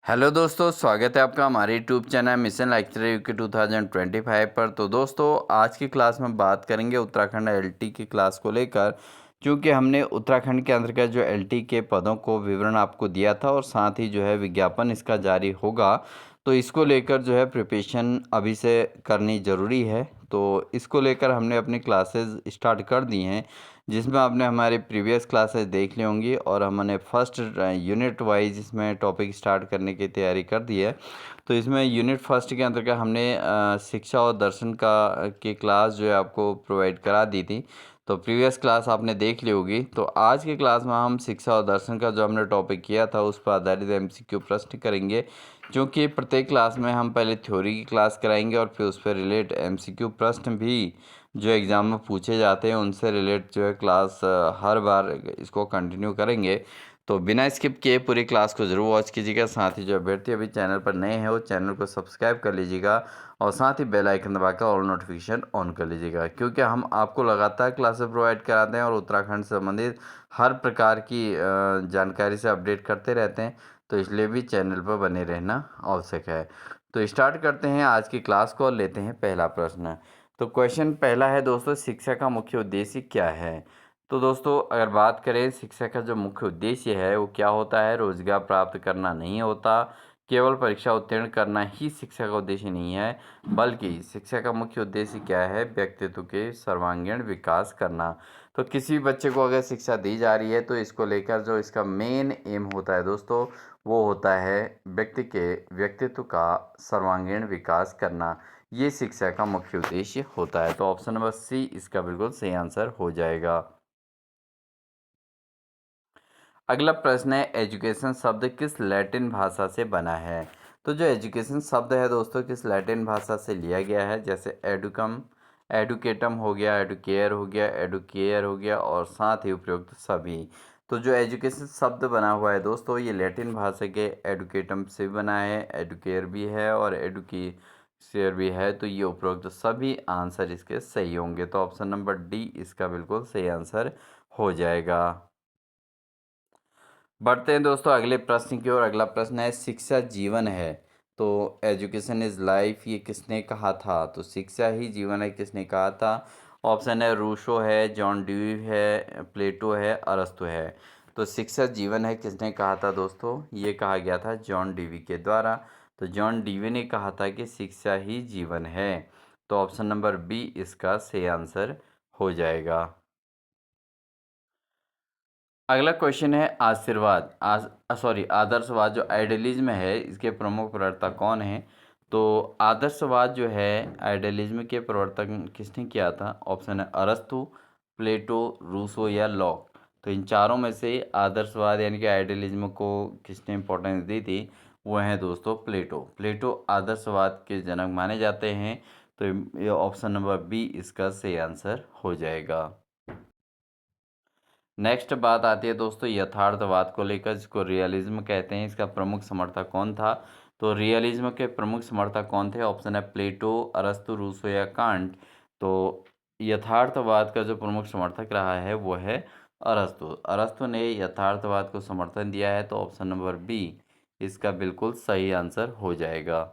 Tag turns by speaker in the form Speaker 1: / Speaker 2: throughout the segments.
Speaker 1: Hello दोस्तों, स्वागत है आपका हमारे YouTube channel mission lecturer UK 2025 पर। तो दोस्तों, आज की क्लास में बात करेंगे उत्तराखंड एलटी की क्लास को लेकर, क्योंकि हमने उत्तराखंड के अंतर्गत जो एलटी के पदों को विवरण आपको दिया था और साथ ही जो है विज्ञापन इसका जारी होगा। तो इसको लेकर जो है प्रिपरेशन अभी से करनी ज़रूरी है। तो इसको लेकर हमने अपनी क्लासेस स्टार्ट कर दी हैं, जिसमें आपने हमारे प्रीवियस क्लासेस देख ली होंगी और हमने फर्स्ट यूनिट वाइज इसमें टॉपिक स्टार्ट करने की तैयारी कर दी है। तो इसमें यूनिट फर्स्ट के अंतर्गत हमने शिक्षा और दर्शन की क्लास जो है आपको प्रोवाइड करा दी थी। तो प्रीवियस क्लास आपने देख ली होगी। तो आज की क्लास में हम शिक्षा और दर्शन का जो हमने टॉपिक किया था उस पर आधारित एमसीक्यू प्रश्न करेंगे, क्योंकि प्रत्येक क्लास में हम पहले थ्योरी की क्लास कराएंगे और फिर उस पर रिलेट एमसीक्यू प्रश्न भी जो एग्ज़ाम में पूछे जाते हैं उनसे रिलेट जो है क्लास हर बार इसको कंटिन्यू करेंगे। तो बिना स्किप किए पूरी क्लास को ज़रूर वॉच कीजिएगा। साथ ही जो अभ्यर्थी अभी चैनल पर नए हैं वो चैनल को सब्सक्राइब कर लीजिएगा और साथ ही बेल आइकन दबाकर ऑल नोटिफिकेशन ऑन कर लीजिएगा, क्योंकि हम आपको लगातार क्लासेस प्रोवाइड कराते हैं और उत्तराखंड से संबंधित हर प्रकार की जानकारी से अपडेट करते रहते हैं। तो इसलिए भी चैनल पर बने रहना आवश्यक है। तो स्टार्ट करते हैं आज की क्लास को और लेते हैं पहला प्रश्न। तो क्वेश्चन पहला है दोस्तों, शिक्षा का मुख्य उद्देश्य क्या है। तो दोस्तों, अगर बात करें शिक्षा का जो मुख्य उद्देश्य है वो क्या होता है, रोजगार प्राप्त करना नहीं होता। केवल परीक्षा उत्तीर्ण करना ही शिक्षा का उद्देश्य नहीं है, बल्कि शिक्षा का मुख्य उद्देश्य क्या है, व्यक्तित्व के सर्वांगीण विकास करना। तो किसी भी बच्चे को अगर शिक्षा दी जा रही है तो इसको लेकर जो इसका मेन एम होता है दोस्तों, वो होता है व्यक्ति के व्यक्तित्व का सर्वांगीण विकास करना। ये शिक्षा का मुख्य उद्देश्य होता है। तो ऑप्शन नंबर सी इसका बिल्कुल सही आंसर हो जाएगा। अगला प्रश्न है, एजुकेशन शब्द किस लैटिन भाषा से बना है। तो जो एजुकेशन शब्द है दोस्तों किस लैटिन भाषा से लिया गया है, जैसे एडुकम, एडुकेटम हो गया, एडुकेयर हो गया, एडुकेयर हो गया और साथ ही उपयुक्त सभी। तो जो एजुकेशन शब्द बना हुआ है दोस्तों ये लैटिन भाषा के एडुकेटम से बना है, एडुकेयर भी है और एडुकेयर भी है। तो ये उपरोक्त सभी आंसर इसके सही होंगे। तो ऑप्शन नंबर डी इसका बिल्कुल सही आंसर हो जाएगा। बढ़ते हैं दोस्तों अगले प्रश्न की ओर। अगला प्रश्न है, शिक्षा जीवन है। तो एजुकेशन इज लाइफ ये किसने कहा था। तो शिक्षा ही जीवन है किसने कहा था। ऑप्शन है रूसो है, जॉन ड्यूई है, प्लेटो है, अरस्तु है। तो शिक्षा जीवन है किसने कहा था दोस्तों, ये कहा गया था जॉन डीवी के द्वारा। तो जॉन डीवी ने कहा था कि शिक्षा ही जीवन है। तो ऑप्शन नंबर बी इसका सही आंसर हो जाएगा। अगला क्वेश्चन है, आशीर्वाद आदर्शवाद जो आइडियलिज्म है इसके प्रमुख प्रवक्ता कौन है। तो आदर्शवाद जो है आइडियलिज्म के प्रवर्तक किसने किया था। ऑप्शन है अरस्तु, प्लेटो, रूसो या लॉक। तो इन चारों में से आदर्शवाद यानी कि आइडियलिज्म को किसने इंपॉर्टेंस दी थी, वो है दोस्तों प्लेटो। प्लेटो आदर्शवाद के जनक माने जाते हैं। तो ये ऑप्शन नंबर बी इसका सही आंसर हो जाएगा। नेक्स्ट बात आती है दोस्तों यथार्थवाद को लेकर, जिसको रियलिज्म कहते हैं। इसका प्रमुख समर्थक कौन था। तो रियलिज्म के प्रमुख समर्थक कौन थे। ऑप्शन है प्लेटो, अरस्तु, रूसो या कांट। तो यथार्थवाद का जो प्रमुख समर्थक रहा है वो है अरस्तु। अरस्तु ने यथार्थवाद को समर्थन दिया है। तो ऑप्शन नंबर बी इसका बिल्कुल सही आंसर हो जाएगा।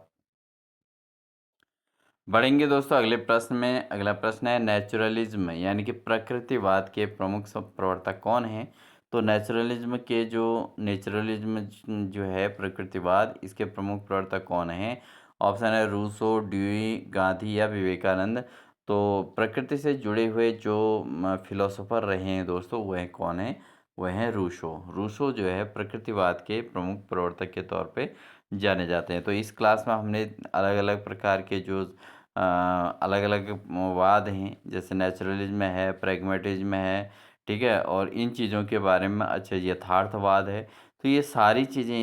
Speaker 1: बढ़ेंगे दोस्तों अगले प्रश्न में। अगला प्रश्न है, नेचुरलिज्म यानी कि प्रकृतिवाद के प्रमुख प्रवर्तक कौन हैं। तो नेचुरलिज्म जो है प्रकृतिवाद इसके प्रमुख प्रवर्तक कौन हैं। ऑप्शन है रूसो, ड्यूई, गांधी या विवेकानंद। तो प्रकृति से जुड़े हुए जो फिलोसोफर रहे हैं दोस्तों वह कौन है, वह हैं रूसो। रूसो जो है प्रकृतिवाद के प्रमुख प्रवर्तक के तौर पे जाने जाते हैं। तो इस क्लास में हमने अलग अलग प्रकार के जो अलग अलग वाद हैं, जैसे नेचुरलिज्म है, प्रैग्मेटिज्म है, ठीक है, और इन चीज़ों के बारे में अच्छा यथार्थवाद है। तो ये सारी चीज़ें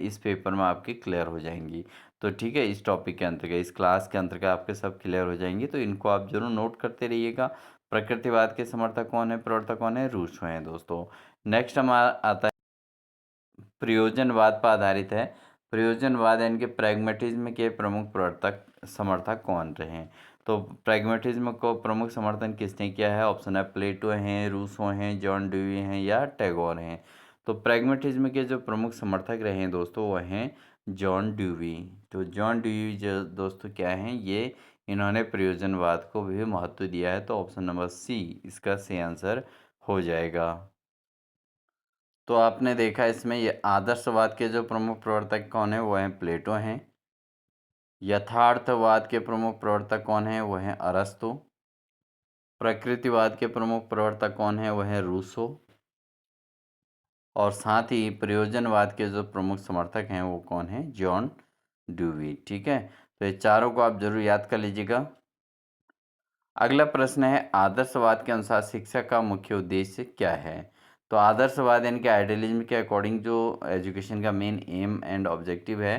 Speaker 1: इस पेपर में आपकी क्लियर हो जाएंगी। तो ठीक है, इस टॉपिक के अंतर्गत इस क्लास के अंतर्गत आपके सब क्लियर हो जाएंगी। तो इनको आप जरूर नोट करते रहिएगा। प्रकृतिवाद के समर्थक कौन है, प्रवर्तक कौन है, रूसो हैं दोस्तों। नेक्स्ट हमारा आता है प्रयोजनवाद पर आधारित है। प्रयोजनवाद यानी कि प्रैग्मेटिज्म के प्रमुख प्रवर्तक समर्थक कौन रहे हैं। तो प्रैग्मेटिज्म को प्रमुख समर्थन किसने किया है। ऑप्शन है प्लेटो हैं, रूसो हैं, जॉन ड्यूई हैं या टैगोर हैं। तो प्रैग्मेटिज्म के जो प्रमुख समर्थक रहे हैं दोस्तों वह हैं जॉन ड्यूवी। तो जॉन ड्यूवी जो दोस्तों क्या हैं, ये इन्होंने प्रयोजनवाद को भी महत्व दिया है। तो ऑप्शन नंबर सी इसका सही आंसर हो जाएगा। तो आपने देखा इसमें ये आदर्शवाद के जो प्रमुख प्रवर्तक कौन है, वो हैं प्लेटो हैं। यथार्थवाद के प्रमुख प्रवर्तक कौन हैं, वो हैं अरस्तु। प्रकृतिवाद के प्रमुख प्रवर्तक कौन हैं, वो हैं रूसो। और साथ ही प्रयोजनवाद के जो प्रमुख समर्थक हैं वो कौन हैं, जॉन ड्यूवी। ठीक है, तो ये चारों को आप जरूर याद कर लीजिएगा। अगला प्रश्न है, आदर्शवाद के अनुसार शिक्षा का मुख्य उद्देश्य क्या है। तो आदर्शवाद यानी कि आइडियलिज्म के अकॉर्डिंग जो एजुकेशन का मेन एम एंड ऑब्जेक्टिव है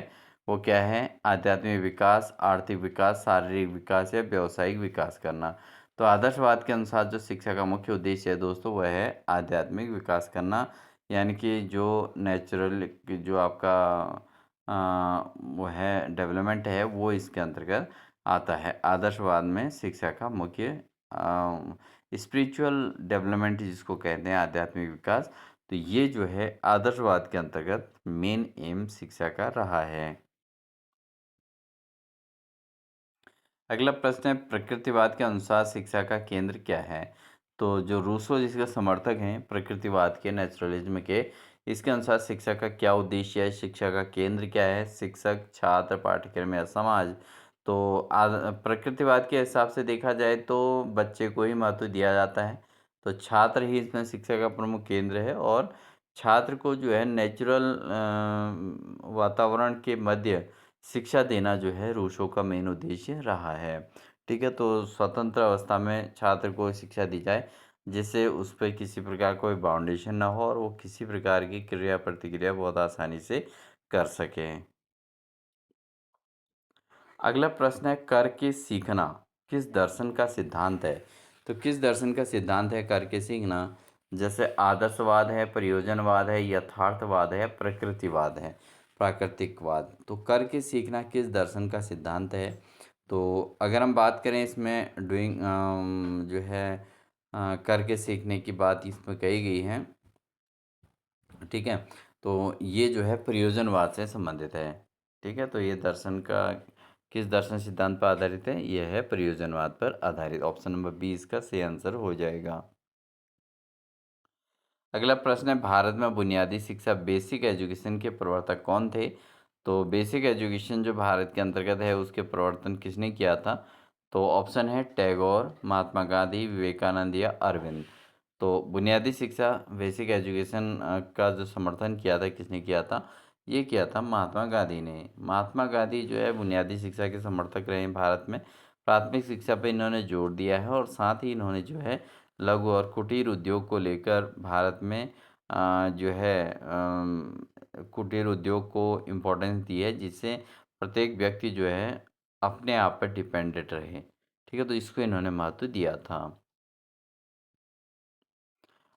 Speaker 1: वो क्या है, आध्यात्मिक विकास, आर्थिक विकास, शारीरिक विकास या व्यावसायिक विकास करना। तो आदर्शवाद के अनुसार जो शिक्षा का मुख्य उद्देश्य है दोस्तों वह है आध्यात्मिक विकास करना, यानी कि जो नेचुरल जो आपका वो है डेवलपमेंट है वो इसके अंतर्गत आता है। आदर्शवाद में शिक्षा का मुख्य स्पिरिचुअल डेवलपमेंट जिसको कहते हैं, आध्यात्मिक विकास, तो ये जो है आदर्शवाद के अंतर्गत मेन एम शिक्षा का रहा है। अगला प्रश्न है, प्रकृतिवाद के अनुसार शिक्षा का केंद्र क्या है। तो जो रूसो जिसके समर्थक हैं प्रकृतिवाद के, नेचुरलिज्म के, इसके अनुसार शिक्षा का क्या उद्देश्य है, शिक्षा का केंद्र क्या है, शिक्षक, छात्र, पाठ्यक्रम या समाज। तो प्रकृतिवाद के हिसाब से देखा जाए तो बच्चे को ही महत्व दिया जाता है, तो छात्र ही इसमें शिक्षा का प्रमुख केंद्र है। और छात्र को जो है नेचुरल वातावरण के मध्य शिक्षा देना जो है रूसो का मेन उद्देश्य रहा है। ठीक है, तो स्वतंत्र अवस्था में छात्र को शिक्षा दी जाए जिससे उस पर किसी प्रकार कोई बाउंडेशन ना हो और वो किसी प्रकार की क्रिया प्रतिक्रिया बहुत आसानी से कर सके। अगला प्रश्न है, करके सीखना किस दर्शन का सिद्धांत है। तो किस दर्शन का सिद्धांत है करके सीखना, जैसे आदर्शवाद है, प्रयोजनवाद है, यथार्थवाद है, प्रकृतिवाद है, प्राकृतिकवाद। तो करके सीखना किस दर्शन का सिद्धांत है। तो अगर हम बात करें इसमें डूइंग जो है करके सीखने की बात इसमें कही गई है। ठीक है, तो ये जो है प्रयोजनवाद से संबंधित है। ठीक है, तो ये दर्शन का किस दर्शन सिद्धांत पर आधारित है, यह है प्रयोजनवाद पर आधारित। ऑप्शन नंबर बी इसका सही आंसर हो जाएगा। अगला प्रश्न है, भारत में बुनियादी शिक्षा बेसिक एजुकेशन के प्रवर्तक कौन थे। तो बेसिक एजुकेशन जो भारत के अंतर्गत है उसके प्रवर्तन किसने किया था। तो ऑप्शन है टैगोर, महात्मा गांधी, विवेकानंद या अरविंद। तो बुनियादी शिक्षा बेसिक एजुकेशन का जो समर्थन किया था किसने किया था, ये किया था महात्मा गांधी ने। महात्मा गांधी जो है बुनियादी शिक्षा के समर्थक रहे हैं भारत में। प्राथमिक शिक्षा पर इन्होंने जोर दिया है और साथ ही इन्होंने जो है लघु और कुटीर उद्योग को लेकर भारत में जो है कुटीर उद्योग को इम्पोर्टेंस दी है जिससे प्रत्येक व्यक्ति जो है अपने आप पर डिपेंडेंट रहे। ठीक है, तो इसको इन्होंने महत्व दिया था।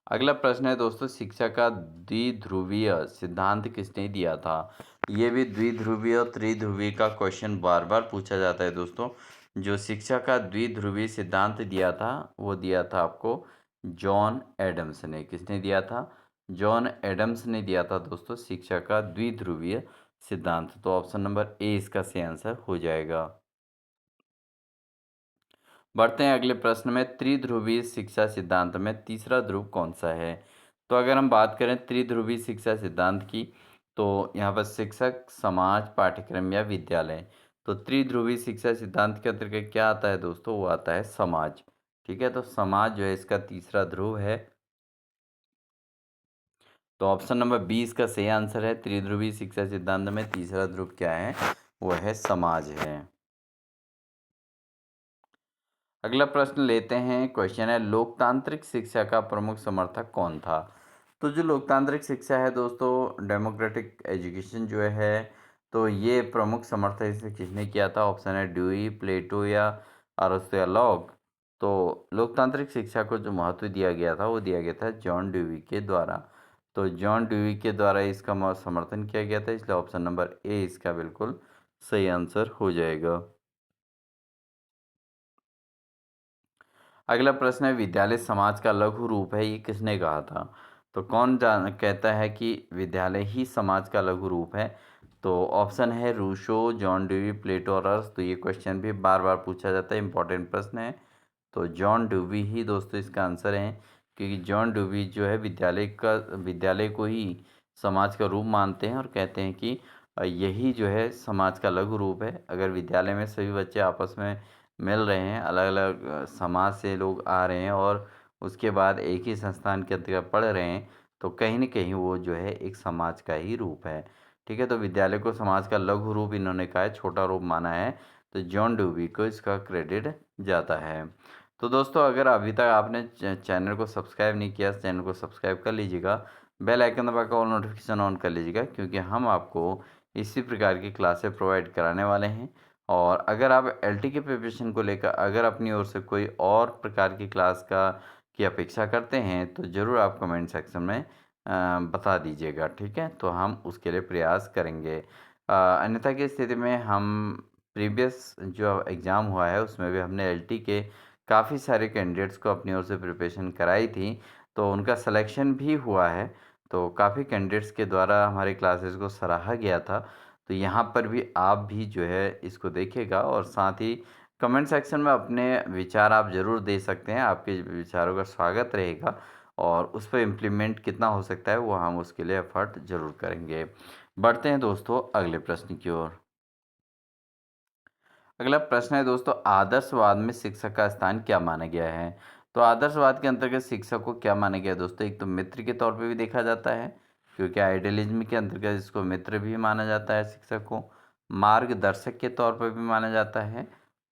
Speaker 1: अगला प्रश्न है दोस्तों, शिक्षा का द्विध्रुवीय सिद्धांत किसने दिया था। ये भी द्विध्रुवीय और त्रिध्रुवीय का क्वेश्चन बार बार पूछा जाता है दोस्तों। जो शिक्षा का द्विध्रुवीय सिद्धांत दिया था वो दिया था आपको जॉन एडम्स ने। किसने दिया था, जॉन एडम्स ने दिया था दोस्तों शिक्षा का द्विध्रुवीय सिद्धांत। तो ऑप्शन नंबर ए इसका सही आंसर हो जाएगा। बढ़ते हैं अगले प्रश्न में, त्रिध्रुवीय शिक्षा सिद्धांत में तीसरा ध्रुव कौन सा है। तो अगर हम बात करें त्रिध्रुवीय शिक्षा सिद्धांत की, तो यहाँ पर शिक्षक, समाज, पाठ्यक्रम या विद्यालय। तो त्रिध्रुवीय शिक्षा सिद्धांत के अंतर्गत क्या आता है दोस्तों, वो आता है समाज। ठीक है, तो समाज जो है इसका तीसरा ध्रुव है। तो ऑप्शन नंबर बी इसका सही आंसर है। त्रिध्रुवीय शिक्षा सिद्धांत में तीसरा ध्रुव क्या है, वह है समाज है। अगला प्रश्न लेते हैं, क्वेश्चन है, लोकतांत्रिक शिक्षा का प्रमुख समर्थक कौन था। तो जो लोकतांत्रिक शिक्षा है दोस्तों, डेमोक्रेटिक एजुकेशन जो है, तो ये प्रमुख समर्थक इसे किसने किया था। ऑप्शन है ड्यूई, प्लेटो या अरस्तु या लॉक। तो लोकतांत्रिक शिक्षा को जो महत्व दिया गया था वो दिया गया था जॉन ड्यूई के द्वारा। तो जॉन ड्यूई के द्वारा इसका समर्थन किया गया था, इसलिए ऑप्शन नंबर ए इसका बिल्कुल सही आंसर हो जाएगा। अगला प्रश्न है, विद्यालय समाज का लघु रूप है, ये किसने कहा था। तो कौन जान कहता है कि विद्यालय ही समाज का लघु रूप है? तो ऑप्शन है रूसो, जॉन ड्यूई, प्लेटो और अर्थ। तो ये क्वेश्चन भी बार बार पूछा जाता है, इंपॉर्टेंट प्रश्न है। तो जॉन ड्यूवी ही दोस्तों इसका आंसर है, क्योंकि जॉन ड्यूवी जो है विद्यालय को ही समाज का रूप मानते हैं और कहते हैं कि यही जो है समाज का लघु रूप है। अगर विद्यालय में सभी बच्चे आपस में मिल रहे हैं, अलग अलग समाज से लोग आ रहे हैं और उसके बाद एक ही संस्थान के अंतर्गत पढ़ रहे हैं, तो कहीं न कहीं वो जो है एक समाज का ही रूप है। ठीक है, तो विद्यालय को समाज का लघु रूप इन्होंने कहा है, छोटा रूप माना है, तो जॉन ड्यूवी को इसका क्रेडिट जाता है। तो दोस्तों अगर अभी तक आपने चैनल को सब्सक्राइब नहीं किया, चैनल को सब्सक्राइब कर लीजिएगा, बेल आइकन दबाकर ऑल नोटिफिकेशन ऑन कर लीजिएगा, क्योंकि हम आपको इसी प्रकार की क्लासें प्रोवाइड कराने वाले हैं। और अगर आप एलटी के प्रिपरेशन को लेकर अगर अपनी ओर से कोई और प्रकार की क्लास की अपेक्षा करते हैं, तो ज़रूर आप कमेंट सेक्शन में बता दीजिएगा। ठीक है, तो हम उसके लिए प्रयास करेंगे। अन्यथा की स्थिति में हम प्रीवियस जो एग्ज़ाम हुआ है उसमें भी हमने एलटी के काफ़ी सारे कैंडिडेट्स को अपनी ओर से प्रिपरेशन कराई थी, तो उनका सिलेक्शन भी हुआ है। तो काफ़ी कैंडिडेट्स के द्वारा हमारे क्लासेस को सराहा गया था। तो यहाँ पर भी आप भी जो है इसको देखिएगा और साथ ही कमेंट सेक्शन में अपने विचार आप ज़रूर दे सकते हैं। आपके विचारों का स्वागत रहेगा और उस पर इम्प्लीमेंट कितना हो सकता है वो हम उसके लिए एफ़र्ट ज़रूर करेंगे। बढ़ते हैं दोस्तों अगले प्रश्न की ओर। अगला प्रश्न है दोस्तों, आदर्शवाद में शिक्षक का स्थान क्या माना गया है? तो आदर्शवाद के अंतर्गत शिक्षक को क्या माना गया है दोस्तों? एक तो मित्र के तौर पे भी देखा जाता है, क्योंकि आइडियलिज्म के अंतर्गत इसको मित्र भी माना जाता है शिक्षक को, मार्गदर्शक के तौर पर भी माना जाता है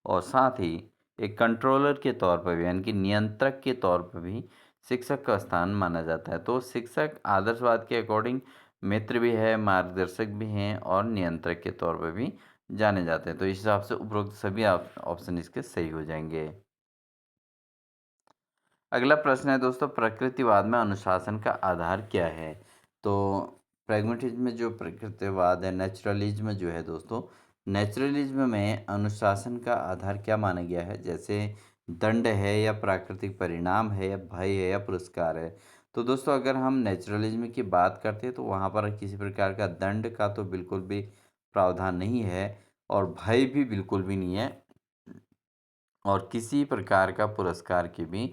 Speaker 1: और साथ ही एक कंट्रोलर के तौर पर भी, यानी कि नियंत्रक के तौर पर भी शिक्षक का स्थान माना जाता है। तो शिक्षक आदर्शवाद के अकॉर्डिंग मित्र भी है, मार्गदर्शक भी हैं और नियंत्रक के तौर पर भी जाने जाते हैं। तो इस हिसाब से उपरोक्त सभी आप ऑप्शन इसके सही हो जाएंगे। अगला प्रश्न है दोस्तों, प्रकृतिवाद में अनुशासन का आधार क्या है? तो प्रैग्मेटिज्म में जो प्रकृतिवाद है, नेचुरलिज्म जो है दोस्तों, नेचुरलिज्म में अनुशासन का आधार क्या माना गया है? जैसे दंड है या प्राकृतिक परिणाम है या भय है या पुरस्कार है। तो दोस्तों अगर हम नेचुरलिज्म की बात करते हैं तो वहाँ पर किसी प्रकार का दंड का तो बिल्कुल भी प्रावधान नहीं है और भय भी बिल्कुल भी नहीं है और किसी प्रकार का पुरस्कार की भी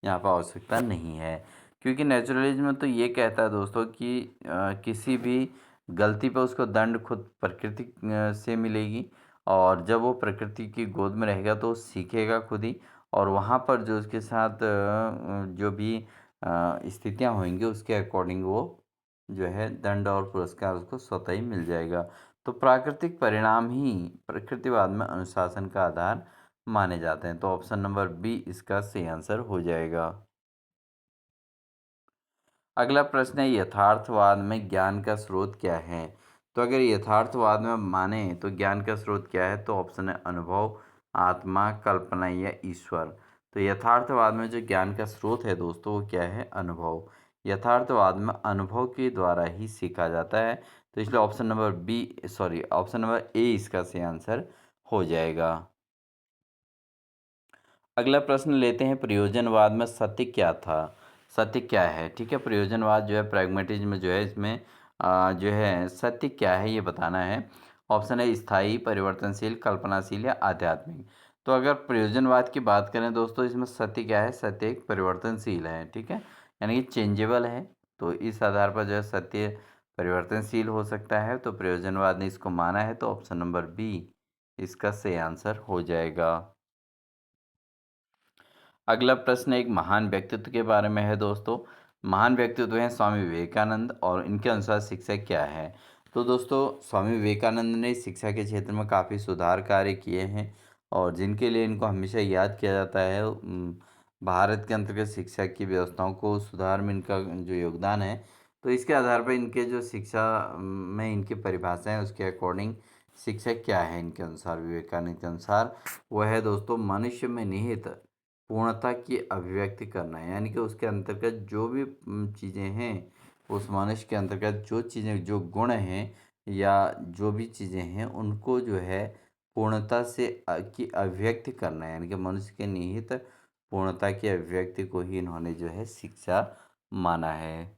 Speaker 1: यहाँ पर आवश्यकता नहीं है, क्योंकि नेचुरलिज्म तो ये कहता है दोस्तों कि किसी भी गलती पर उसको दंड खुद प्रकृति से मिलेगी और जब वो प्रकृति की गोद में रहेगा तो सीखेगा खुद ही और वहाँ पर जो उसके साथ जो भी स्थितियाँ होंगी उसके अकॉर्डिंग वो जो है दंड और पुरस्कार उसको स्वतः ही मिल जाएगा। तो प्राकृतिक परिणाम ही प्रकृतिवाद में अनुशासन का आधार माने जाते हैं। तो ऑप्शन नंबर बी इसका सही आंसर हो जाएगा। अगला प्रश्न है, यथार्थवाद में ज्ञान का स्रोत क्या है? तो अगर यथार्थवाद में माने तो ज्ञान का स्रोत क्या है? तो ऑप्शन है अनुभव, आत्मा, कल्पना या ईश्वर। तो यथार्थवाद में जो ज्ञान का स्रोत है दोस्तों वो क्या है? अनुभव। यथार्थवाद में अनुभव के द्वारा ही सीखा जाता है, तो इसलिए ऑप्शन नंबर ए इसका सही आंसर हो जाएगा। अगला प्रश्न लेते हैं, प्रयोजनवाद में सत्य क्या था? सत्य क्या है? ठीक है, प्रयोजनवाद जो है प्रैग्मेटिज्म जो है इसमें जो है सत्य क्या है ये बताना है। ऑप्शन है स्थायी, परिवर्तनशील, कल्पनाशील या आध्यात्मिक। तो अगर प्रयोजनवाद की बात करें दोस्तों, इसमें सत्य क्या है? सत्य एक परिवर्तनशील है, ठीक है, यानी कि चेंजेबल है। तो इस आधार पर जो है सत्य परिवर्तनशील हो सकता है, तो प्रयोजनवाद ने इसको माना है, तो ऑप्शन नंबर बी इसका सही आंसर हो जाएगा। अगला प्रश्न एक महान व्यक्तित्व के बारे में है दोस्तों। महान व्यक्तित्व हैं स्वामी विवेकानंद और इनके अनुसार शिक्षा क्या है? तो दोस्तों स्वामी विवेकानंद ने शिक्षा के क्षेत्र में काफ़ी सुधार कार्य किए हैं और जिनके लिए इनको हमेशा याद किया जाता है। भारत के अंतर्गत शिक्षा की व्यवस्थाओं को सुधार में इनका जो योगदान है, तो इसके आधार पर इनके जो शिक्षा में इनकी परिभाषा है उसके अकॉर्डिंग शिक्षा क्या है इनके अनुसार, विवेकानंद के अनुसार वह है दोस्तों मनुष्य में निहित पूर्णता की अभिव्यक्ति करना है, यानी कि उसके अंतर्गत जो भी चीज़ें हैं, उस मनुष्य के अंतर्गत जो चीज़ें जो गुण हैं या जो भी चीज़ें हैं उनको जो है पूर्णता से की अभिव्यक्ति करना है, यानी कि मनुष्य के निहित पूर्णता की अभिव्यक्ति को ही इन्होंने जो है शिक्षा माना है।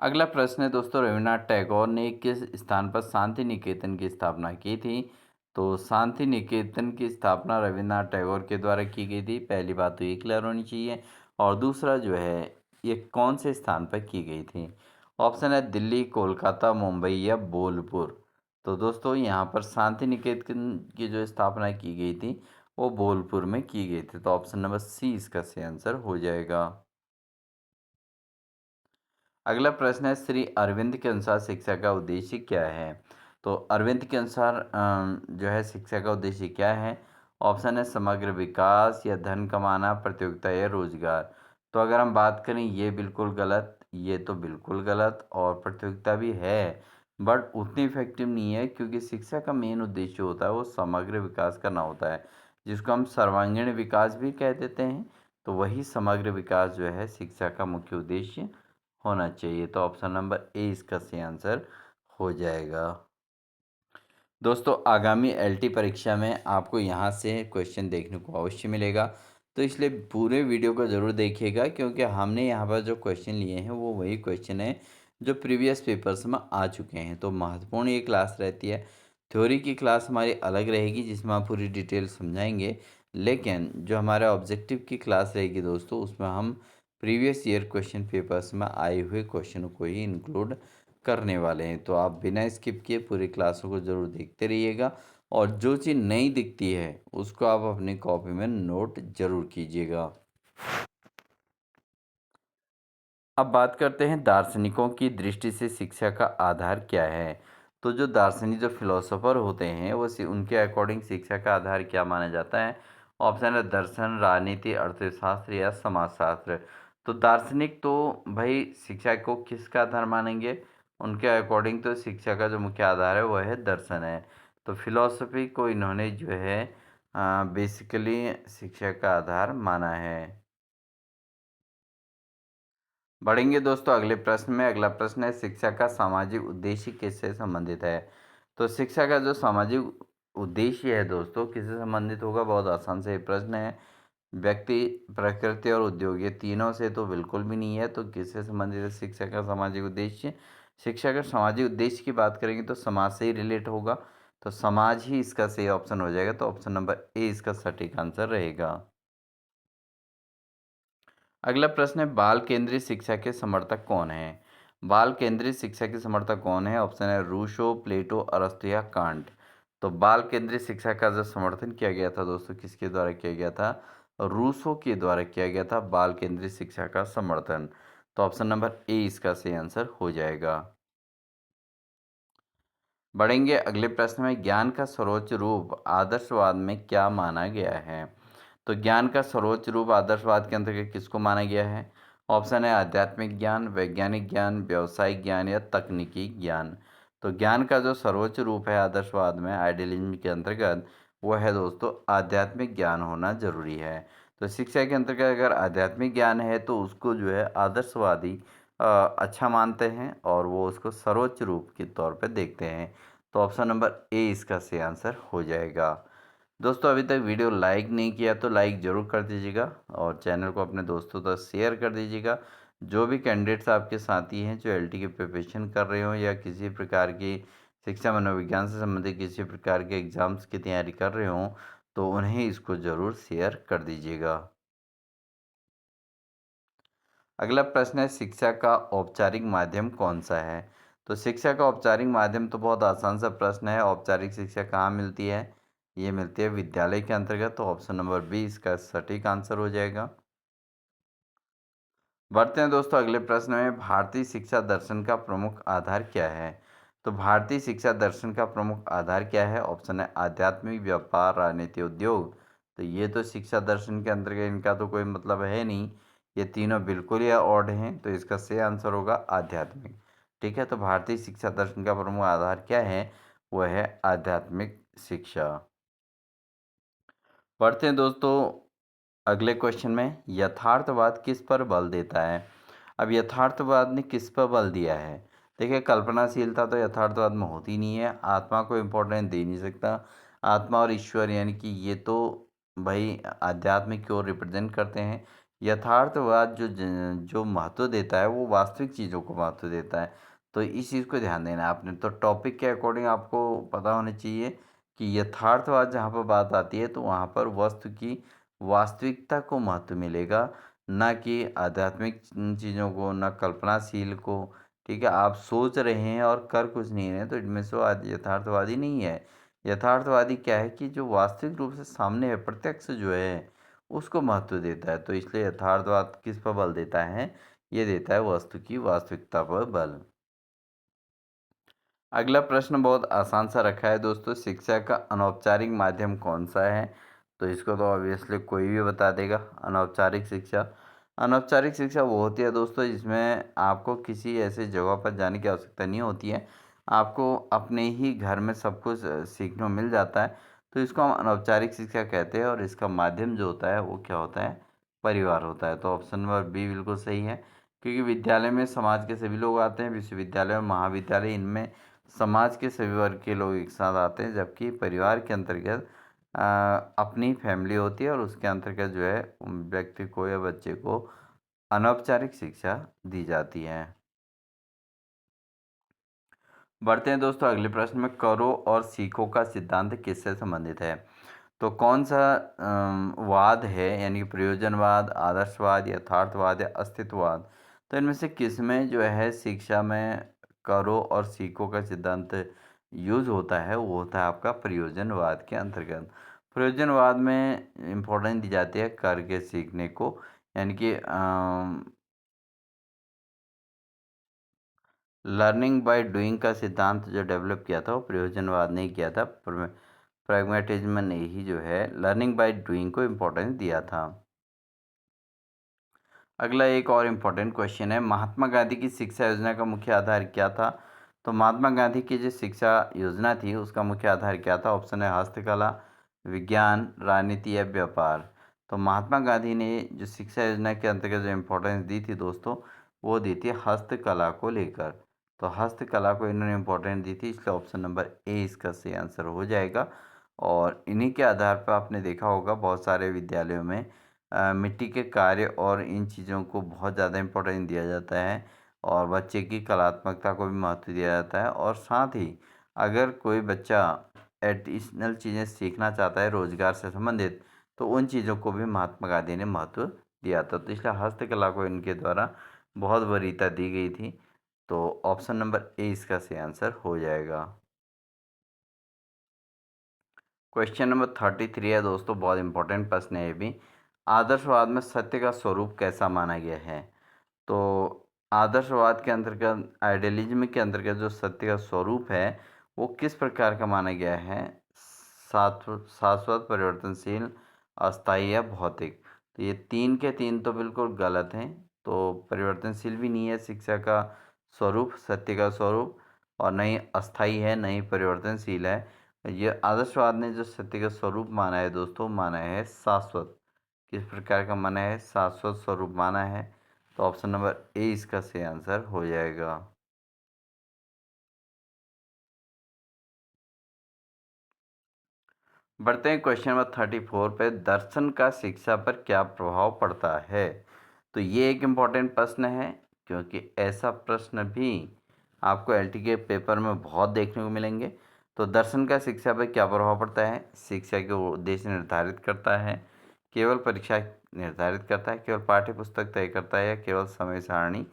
Speaker 1: अगला प्रश्न है दोस्तों, रविन्द्रनाथ टैगोर ने किस स्थान पर शांति निकेतन की स्थापना की थी? तो शांति निकेतन की स्थापना रविन्द्रनाथ टैगोर के द्वारा की गई थी। पहली बात तो ये क्लियर होनी चाहिए। और दूसरा जो है, ये कौन से स्थान पर की गई थी? ऑप्शन है दिल्ली, कोलकाता, मुंबई या बोलपुर। तो दोस्तों यहाँ पर शांति निकेतन की जो स्थापना की गई थी वो बोलपुर में की गई थी। तो ऑप्शन नंबर सी इसका सही आंसर हो जाएगा। अगला प्रश्न है, श्री अरविंद के अनुसार शिक्षा का उद्देश्य क्या है? तो अरविंद के अनुसार जो है शिक्षा का उद्देश्य क्या है? ऑप्शन है समग्र विकास या धन कमाना, प्रतियोगिता या रोजगार। तो अगर हम बात करें, ये बिल्कुल गलत, ये तो बिल्कुल गलत, और प्रतियोगिता भी है बट उतनी इफेक्टिव नहीं है, क्योंकि शिक्षा का मेन उद्देश्य होता है वो समग्र विकास करना होता है, जिसको हम सर्वांगीण विकास भी कह देते हैं। तो वही समग्र विकास जो है शिक्षा का मुख्य उद्देश्य होना चाहिए। तो ऑप्शन नंबर ए इसका सही आंसर हो जाएगा। दोस्तों आगामी एलटी परीक्षा में आपको यहाँ से क्वेश्चन देखने को अवश्य मिलेगा, तो इसलिए पूरे वीडियो को ज़रूर देखिएगा, क्योंकि हमने यहाँ पर जो क्वेश्चन लिए हैं वो वही क्वेश्चन है जो प्रीवियस पेपर्स में आ चुके हैं। तो महत्वपूर्ण ये क्लास रहती है। थ्योरी की क्लास हमारी अलग रहेगी जिसमें आप पूरी डिटेल समझाएंगे, लेकिन जो हमारा ऑब्जेक्टिव की क्लास रहेगी दोस्तों, उसमें हम प्रीवियस ईयर क्वेश्चन पेपर्स में आए हुए क्वेश्चनों को ही इंक्लूड करने वाले हैं। तो आप बिना स्किप किए पूरी क्लासों को ज़रूर देखते रहिएगा, और जो चीज़ नहीं दिखती है उसको आप अपनी कॉपी में नोट ज़रूर कीजिएगा। अब बात करते हैं दार्शनिकों की दृष्टि से शिक्षा का आधार क्या है। तो जो दार्शनिक, जो फिलोसोफर होते हैं, वो उनके अकॉर्डिंग शिक्षा का आधार क्या माना जाता है? ऑप्शन है दर्शन, राजनीति, अर्थशास्त्र या समाजशास्त्र। तो दार्शनिक तो भाई शिक्षा को किसका आधार मानेंगे? उनके अकॉर्डिंग तो शिक्षा का जो मुख्य आधार है वह है दर्शन है। तो फिलोसफी को इन्होंने जो है बेसिकली शिक्षा का आधार माना है। बढ़ेंगे दोस्तों अगले प्रश्न में। अगला प्रश्न है, शिक्षा का सामाजिक उद्देश्य किससे संबंधित है? तो शिक्षा का जो सामाजिक उद्देश्य है दोस्तों, किससे संबंधित होगा? बहुत आसान से ये प्रश्न है। व्यक्ति, प्रकृति और उद्योग, ये तीनों से तो बिल्कुल भी नहीं है। तो किससे संबंधित है शिक्षा का सामाजिक उद्देश्य? शिक्षा का सामाजिक उद्देश्य की बात करेंगे तो समाज से ही रिलेट होगा। तो समाज ही इसका सही ऑप्शन हो जाएगा। तो ऑप्शन नंबर ए इसका सटीक आंसर रहेगा। अगला प्रश्न है, बाल केंद्रित शिक्षा के समर्थक कौन हैं? बाल केंद्रित शिक्षा के समर्थक कौन है? ऑप्शन है रूसो, प्लेटो, अरस्तु या कांट। तो बाल केंद्रित शिक्षा का जो समर्थन किया गया था दोस्तों, किसके द्वारा किया गया था? रूसो के द्वारा किया गया था बाल केंद्रित शिक्षा का समर्थन। तो ऑप्शन नंबर ए इसका सही आंसर हो जाएगा। बढ़ेंगे अगले प्रश्न में, ज्ञान का सर्वोच्च रूप आदर्शवाद में क्या माना गया है? तो ज्ञान का सर्वोच्च रूप आदर्शवाद के अंतर्गत किसको माना गया है? ऑप्शन है आध्यात्मिक ज्ञान, वैज्ञानिक ज्ञान, व्यावसायिक ज्ञान या तकनीकी ज्ञान। तो ज्ञान का जो सर्वोच्च रूप है आदर्शवाद में, आइडियलिज्म के अंतर्गत, वो है दोस्तों आध्यात्मिक ज्ञान होना जरूरी है। तो शिक्षा के अंतर्गत अगर आध्यात्मिक ज्ञान है तो उसको जो है आदर्शवादी अच्छा मानते हैं, और वो उसको सर्वोच्च रूप के तौर पर देखते हैं। तो ऑप्शन नंबर ए इसका सही आंसर हो जाएगा। दोस्तों अभी तक वीडियो लाइक नहीं किया तो लाइक ज़रूर कर दीजिएगा, और चैनल को अपने दोस्तों तक शेयर कर दीजिएगा। जो भी कैंडिडेट्स आपके साथी हैं जो एलटी की प्रिपरेशन कर रहे हो या किसी प्रकार की शिक्षा मनोविज्ञान से संबंधित किसी प्रकार के एग्ज़ाम्स की तैयारी कर रहे हो, तो उन्हें इसको ज़रूर शेयर कर दीजिएगा। अगला प्रश्न है, शिक्षा का औपचारिक माध्यम कौन सा है? तो शिक्षा का औपचारिक माध्यम तो बहुत आसान सा प्रश्न है। औपचारिक शिक्षा कहाँ मिलती है? ये मिलती है विद्यालय के अंतर्गत। तो ऑप्शन नंबर बी इसका सटीक आंसर हो जाएगा। बढ़ते हैं दोस्तों अगले प्रश्न में, भारतीय शिक्षा दर्शन का प्रमुख आधार क्या है? तो भारतीय शिक्षा दर्शन का प्रमुख आधार क्या है? ऑप्शन है आध्यात्मिक, व्यापार, राजनीति, उद्योग। तो ये तो शिक्षा दर्शन के अंतर्गत इनका तो कोई मतलब है नहीं, ये तीनों बिल्कुल ही ऑड हैं। तो इसका सही आंसर होगा आध्यात्मिक। ठीक है, तो भारतीय शिक्षा दर्शन का प्रमुख आधार क्या है? वह है आध्यात्मिक शिक्षा। पढ़ते हैं दोस्तों अगले क्वेश्चन में, यथार्थवाद किस पर बल देता है? अब यथार्थवाद ने किस पर बल दिया है? देखिए, कल्पनाशीलता तो यथार्थवाद में होती नहीं है, आत्मा को इम्पोर्टेंस दे नहीं सकता। आत्मा और ईश्वर यानी कि ये तो भाई आध्यात्मिक की ओर रिप्रेजेंट करते हैं। यथार्थवाद जो महत्व देता है वो वास्तविक चीज़ों को महत्व देता है। तो इस चीज़ को ध्यान देना है आपने। तो टॉपिक के अकॉर्डिंग आपको पता होना चाहिए कि यथार्थवाद जहाँ पर बात आती है तो वहाँ पर वस्तु की वास्तविकता को महत्व मिलेगा, ना कि आध्यात्मिक चीज़ों को, ना कल्पनाशील को। ठीक है, आप सोच रहे हैं और कर कुछ नहीं रहे हैं तो इनमें से वो यथार्थवादी नहीं है। यथार्थवादी क्या है कि जो वास्तविक रूप से सामने है, प्रत्यक्ष जो है, उसको महत्व देता है। तो इसलिए यथार्थवाद किस पर बल देता है? ये देता है वस्तु की वास्तविकता पर बल। अगला प्रश्न बहुत आसान सा रखा है दोस्तों, शिक्षा का अनौपचारिक माध्यम कौन सा है? तो इसको तो ऑब्वियसली कोई भी बता देगा। अनौपचारिक शिक्षा, अनौपचारिक शिक्षा वो होती है दोस्तों जिसमें आपको किसी ऐसे जगह पर जाने की आवश्यकता नहीं होती है, आपको अपने ही घर में सब कुछ सीखने को मिल जाता है। तो इसको हम अनौपचारिक शिक्षा कहते हैं और इसका माध्यम जो होता है वो क्या होता है? परिवार होता है। तो ऑप्शन नंबर बी बिल्कुल सही है, क्योंकि विद्यालय में समाज के सभी लोग आते हैं, विश्वविद्यालय और महाविद्यालय इनमें समाज के सभी वर्ग के लोग एक साथ आते हैं, जबकि परिवार के अंतर्गत अपनी फैमिली होती है और उसके अंतर्गत जो है व्यक्ति को या बच्चे को अनौपचारिक शिक्षा दी जाती है। बढ़ते हैं दोस्तों अगले प्रश्न में, करो और सीखो का सिद्धांत किससे संबंधित है? तो कौन सा वाद है, यानी कि प्रयोजनवाद, आदर्शवाद, यथार्थवाद या अस्तित्ववाद? तो इनमें से किस में जो है शिक्षा में करो और सीखो का सिद्धांत यूज होता है? वो होता है आपका प्रयोजनवाद के अंतर्गत। प्रयोजनवाद में इम्पोर्टेंस दी जाती है करके सीखने को, यानी कि लर्निंग बाय डूइंग का सिद्धांत जो डेवलप किया था वो प्रयोजनवाद ने किया था। प्रैग्मेटिज्म ने ही जो है लर्निंग बाय डूइंग को इम्पोर्टेंस दिया था। अगला एक और इम्पोर्टेंट क्वेश्चन है, महात्मा गांधी की शिक्षा योजना का मुख्य आधार क्या था? तो महात्मा गांधी की जो शिक्षा योजना थी उसका मुख्य आधार क्या था? ऑप्शन है हस्तकला, विज्ञान, राजनीति या व्यापार। तो महात्मा गांधी ने जो शिक्षा योजना के अंतर्गत जो इम्पोर्टेंस दी थी दोस्तों, वो दी थी हस्तकला को लेकर। तो हस्तकला को इन्होंने इम्पोर्टेंस दी थी, इसलिए ऑप्शन नंबर ए इसका सही आंसर हो जाएगा। और इन्हीं के आधार पर आपने देखा होगा बहुत सारे विद्यालयों में मिट्टी के कार्य और इन चीज़ों को बहुत ज़्यादा इम्पोर्टेंस दिया जाता है और बच्चे की कलात्मकता को भी महत्व दिया जाता है। और साथ ही अगर कोई बच्चा एडिशनल चीज़ें सीखना चाहता है रोजगार से संबंधित, तो उन चीज़ों को भी महात्मा गांधी ने महत्व दिया था। तो इसलिए हस्तकला को इनके द्वारा बहुत वरीयता दी गई थी। तो ऑप्शन नंबर ए इसका सही आंसर हो जाएगा। क्वेश्चन नंबर 33 है दोस्तों, बहुत इंपॉर्टेंट प्रश्न है ये भी। आदर्शवाद में सत्य का स्वरूप कैसा माना गया है? तो आदर्शवाद के अंतर्गत, आइडियलिज्म के अंतर्गत जो सत्य का स्वरूप है वो किस प्रकार का माना गया है? शाश्वत, परिवर्तनशील, अस्थायी या भौतिक? तो ये तीन के तीन तो बिल्कुल गलत हैं। तो परिवर्तनशील भी नहीं है शिक्षा का स्वरूप, सत्य का स्वरूप, और न ही अस्थायी है, न ही परिवर्तनशील है। ये आदर्शवाद ने जो सत्य का स्वरूप माना है दोस्तों, माना है शाश्वत। किस प्रकार का माना है? शाश्वत स्वरूप माना है। तो ऑप्शन नंबर ए इसका सही आंसर हो जाएगा। बढ़ते हैं क्वेश्चन नंबर 34 पे, दर्शन का शिक्षा पर क्या प्रभाव पड़ता है? तो ये एक इम्पॉर्टेंट प्रश्न है, क्योंकि ऐसा प्रश्न भी आपको एलटी के पेपर में बहुत देखने को मिलेंगे। तो दर्शन का शिक्षा पर क्या प्रभाव पड़ता है? शिक्षा के उद्देश्य निर्धारित करता है, केवल परीक्षा निर्धारित करता है, केवल पाठ्य पुस्तक तय करता है, या केवल समय सारणी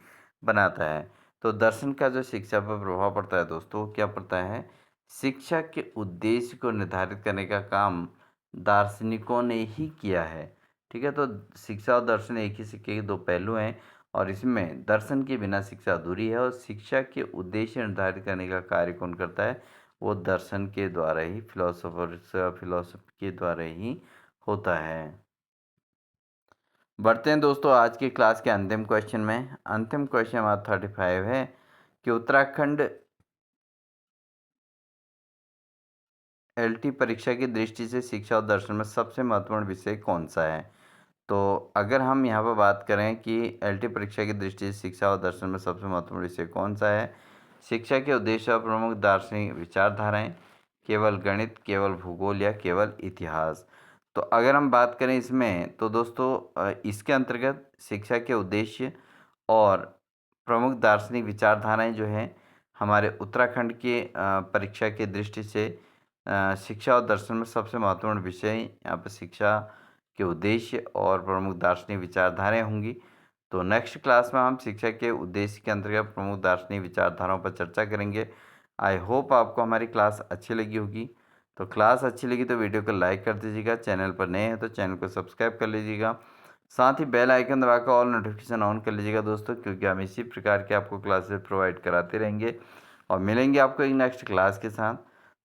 Speaker 1: बनाता है? तो दर्शन का जो शिक्षा पर प्रभाव पड़ता है दोस्तों, वो क्या पड़ता है? शिक्षा के उद्देश्य को निर्धारित करने का काम दार्शनिकों ने ही किया है। ठीक है, तो शिक्षा और दर्शन एक ही सिक्के के दो पहलू हैं, और इसमें दर्शन के बिना शिक्षा अधूरी है। और शिक्षा के उद्देश्य निर्धारित करने का कार्य कौन करता है? वो दर्शन के द्वारा ही, फिलोसफी के द्वारा ही होता है। बढ़ते हैं दोस्तों आज की क्लास के अंतिम क्वेश्चन में। अंतिम क्वेश्चन हमारा 35 है कि उत्तराखंड एलटी परीक्षा की दृष्टि से शिक्षा और दर्शन में सबसे महत्वपूर्ण विषय कौन सा है? तो अगर हम यहाँ पर बात करें कि एलटी परीक्षा की दृष्टि से शिक्षा और दर्शन में सबसे महत्वपूर्ण विषय कौन सा है? शिक्षा के उद्देश्य और प्रमुख दार्शनिक विचारधाराएं, केवल गणित, केवल भूगोल या केवल इतिहास? तो अगर हम बात करें इसमें तो दोस्तों इसके अंतर्गत शिक्षा के उद्देश्य और प्रमुख दार्शनिक विचारधाराएं जो हैं हमारे उत्तराखंड के परीक्षा की दृष्टि से शिक्षा और दर्शन में सबसे महत्वपूर्ण विषय यहाँ पर शिक्षा के उद्देश्य और प्रमुख दार्शनिक विचारधाराएं होंगी। तो नेक्स्ट क्लास में हम शिक्षा के उद्देश्य के अंतर्गत प्रमुख दार्शनिक विचारधाराओं पर चर्चा करेंगे। आई होप आपको हमारी क्लास अच्छी लगी होगी। तो क्लास अच्छी लगी तो वीडियो को लाइक कर दीजिएगा, चैनल पर नए हैं तो चैनल को सब्सक्राइब कर लीजिएगा, साथ ही बेल आइकन दबाकर ऑल नोटिफिकेशन ऑन कर लीजिएगा दोस्तों, क्योंकि हम इसी प्रकार के आपको क्लासेस प्रोवाइड कराते रहेंगे और मिलेंगे आपको एक नेक्स्ट क्लास के साथ।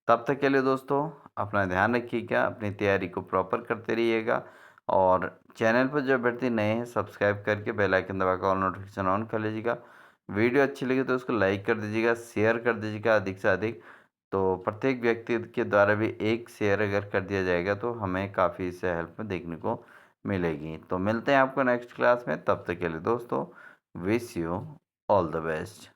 Speaker 1: तब तक के लिए दोस्तों अपना ध्यान रखिएगा, अपनी तैयारी को प्रॉपर करते रहिएगा और चैनल पर जो अभ्यर्थी नए हैं सब्सक्राइब करके बेल आइकन दबाकर ऑल नोटिफिकेशन ऑन कर लीजिएगा। वीडियो अच्छी लगी तो उसको लाइक कर दीजिएगा, शेयर कर दीजिएगा अधिक से अधिक। तो प्रत्येक व्यक्ति के द्वारा भी एक शेयर अगर कर दिया जाएगा तो हमें काफ़ी इससे हेल्प देखने को मिलेगी। तो मिलते हैं आपको नेक्स्ट क्लास में, तब तक के लिए दोस्तों wish you all the best.